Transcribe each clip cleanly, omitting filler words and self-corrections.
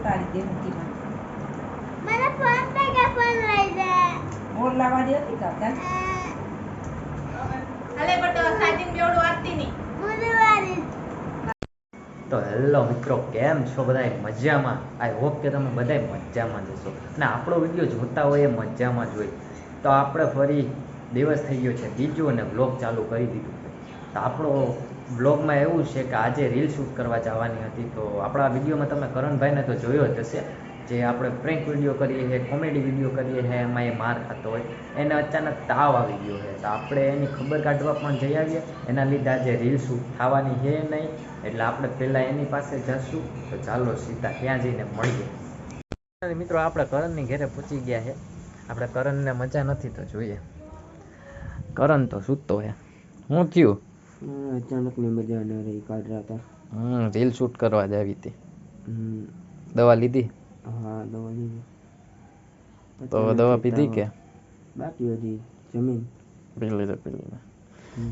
તારી દેવકીમાં મને phone pay કે ફોન લઈ દે મોર લાવવાની હતી કાકા હાલે બટ સાજીન બેવડો આરતી ની મુદવારી તો હેલો મિત્રો, કેમ છો બધા? મજામાં? આઈ હોપ કે તમે બધા મજામાં જશો અને આપણો વિડીયો જોતા હોય એ મજામાં જ હોય. તો આપણે ફરી દિવસ થઈ ગયો છે બીજો અને બ્લોગ ચાલુ કરી દીધું છે. તો આપણો બ્લોગમાં એવું છે કે આજે રીલ શૂટ કરવા જવાની હતી. તો આપણા વિડીયોમાં તમે કરણભાઈને તો જોયો જ હશે, જે આપણે પ્રેન્ક વિડીયો કરીએ છીએ, કોમેડી વિડીયો કરીએ છીએ, એમાં એ માર ખાતો હોય, એને અચાનક તાવ આવી ગયો છે. તો આપણે એની ખબર કાઢવા પણ જઈ આવીએ. એના લીધે આજે રીલ શૂટ થવાની છે નહીં, એટલે આપણે પહેલાં એની પાસે જશું. તો ચાલો સીધા ત્યાં જઈને મળીએ. મિત્રો, આપણે કરણની ઘરે પહોંચી ગયા છે. આપણે કરણને મજા નથી તો જોઈએ. કરણ તો સૂતો હે. શું થયું? અચાનકની મજા ન રહી, કાઢ રહ્યા હતા. રીલ શૂટ કરવા જ આવી હતી. દવા લીધી? હા, દવા લીધી. તો દવા પીધી કે બાકી હજી જમીન પી લીધી?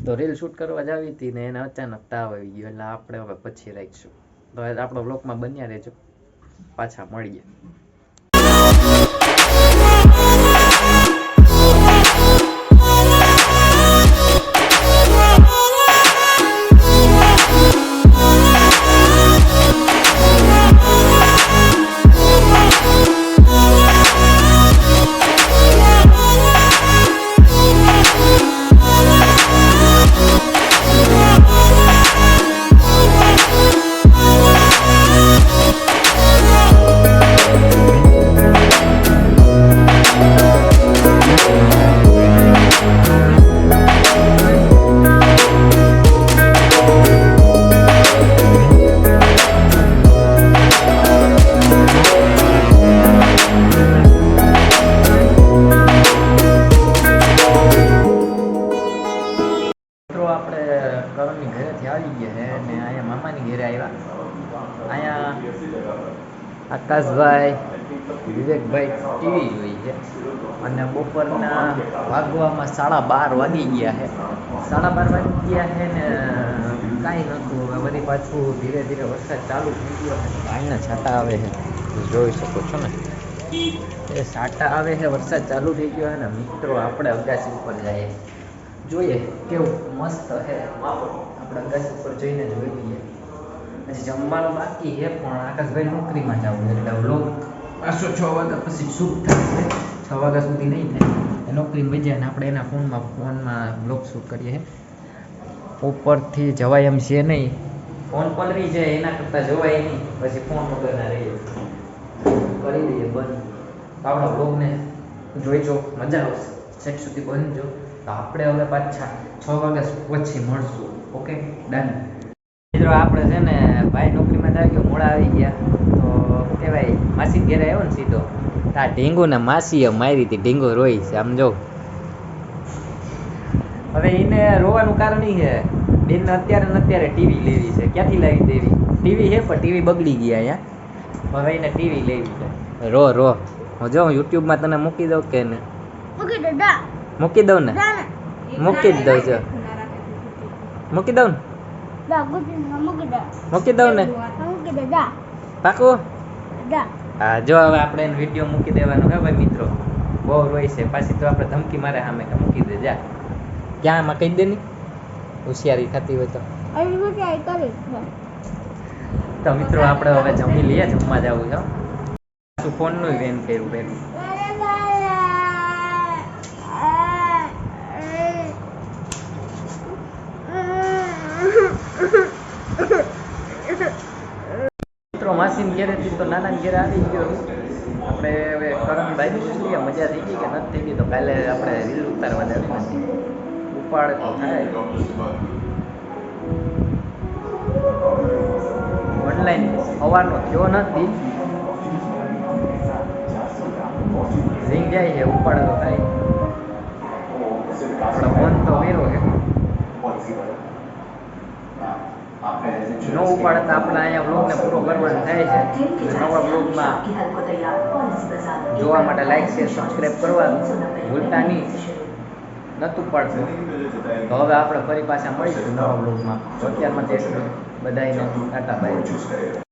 તો રીલ શૂટ કરવા જ આવી હતી ને એને અચાનક તાવ આવી ગયો, એટલે આપણે હવે પછી રાખીશું. તો આપણો બ્લોગમાં બન્યા રહેજો, પાછા મળીએ. આપણે કરણની ઘરેથી આવી ગયા છે ને અહીંયા મામાની ઘરે આવ્યા. અહીંયા આકાશભાઈ, વિવેકભાઈ ટીવી જોઈ છે અને બપોરના વાગવામાં 12:30 વાગી ગયા છે. 12:30 વાગી ગયા છે ને કાંઈ નહોતું. હવે વળી પાછું ધીરે ધીરે વરસાદ ચાલુ થઈ ગયો છે. ભાઈના છાંટા આવે છે, જોઈ શકો છો ને, એ છાંટા આવે છે, વરસાદ ચાલુ થઈ ગયો છે ને. મિત્રો, આપણે અગાસી ઉપર જઈએ, જોઈએ કેવું મસ્ત છે માહોલ. આપણે અગાસી ઉપર જઈને જોઈ લઈએ. હજી જમવાનું બાકી છે, પણ આકાશભાઈ નોકરીમાં જવું એટલે વ્લોગ 6 વાગ્યા પછી શૂટ થશે. 6 વાગ્યા સુધી નહીં થાય. એ નોકરીમાં વજ્યા ને આપણે એના ફોનમાં વ્લોગ શૂટ કરીએ છીએ. ઉપરથી જવાય એમ છે નહીં, ફોન પલરી જાય એના કરતાં જવાય નહીં. પછી ફોન વગરના રહીએ, કરી દઈએ બંધ. તો આપણા વ્લોગને જોઈજો, મજા આવશે. સેટ સુધી બનજો. તો આપણે હવે પાછા 6 વાગ્યા પછી મળશું. Okay, done. મિત્રો, આપણે છે ને ભાઈ નોકરીમાં આવી ગયો, મોડા આવી ગયા. તો શું કહેવાય, માસી ઘેરે આવ્યો ને સીધો. આ ઢીંગુ ને માસીએ મારી હતી. ઢીંગુ રોઈ છે, આમ જો. હવે એને રોવાનું કારણ એ છે, બેનને અત્યારે ને અત્યારે ટીવી લેવી છે. ક્યાંથી લાવી દેવી? ટીવી છે પણ ટીવી બગડી ગયા અહીંયા. હવે એને ટીવી લેવી છે. રો રો હું જો યુટ્યુબમાં તને મૂકી દઉં કે ને? મૂકી દે દા મૂકી દઉં ને? મૂકી જ દઉં છો. મૂકી દઉં ને? દા ગુટી મૂકી દે. મૂકી દઉં ને? મૂકી દે દા પાકું? દા. હા, જો હવે આપણે એને વિડીયો મૂકી દેવાનો હે ભાઈ. મિત્રો, બહુ રોય છે. પાછી તો આપણે ધમકી મારે સામે કે મૂકી દે જા. ક્યાં માં કહી દે ની હોશિયારી થતી હોય તો. અરે હું ક્યાં કરી તો મિત્રો, આપણે હવે જમી લઈએ. જમવા જવું છે. શું ફોનનું વેન કર્યું ભેગું? મિત્રો, માસીને ઘેરેથી તો નાના ઘેરે આવી ગયો. આપણે હવે કરણભાઈ પૂછીએ મજા થઈ ગઈ કે નથી થઈ ગઈ. તો કાલે આપણે રીલ ઉતારવા જવી નથી. ઉપાડ તો થાય. ઓનલાઈન સવારનો થયો નથી. રિંગ જાય છે, ઉપાડ તો થાય. આપણે ફોન તો કર્યો છે, ન ઉપાડતા આપણે અહીંયા બ્લોગને પૂરો કરવાનો થાય છે. નવા બ્લોગમાં જોવા માટે લાઈક શેર સબસ્ક્રાઈબ કરવાનું ભૂલતા નહીં. નહોતું પડતું. તો હવે આપણે ફરી પાછા મળીશું નવા બ્લોગમાં. અત્યારમાં તે બધાને ટાટા બાય.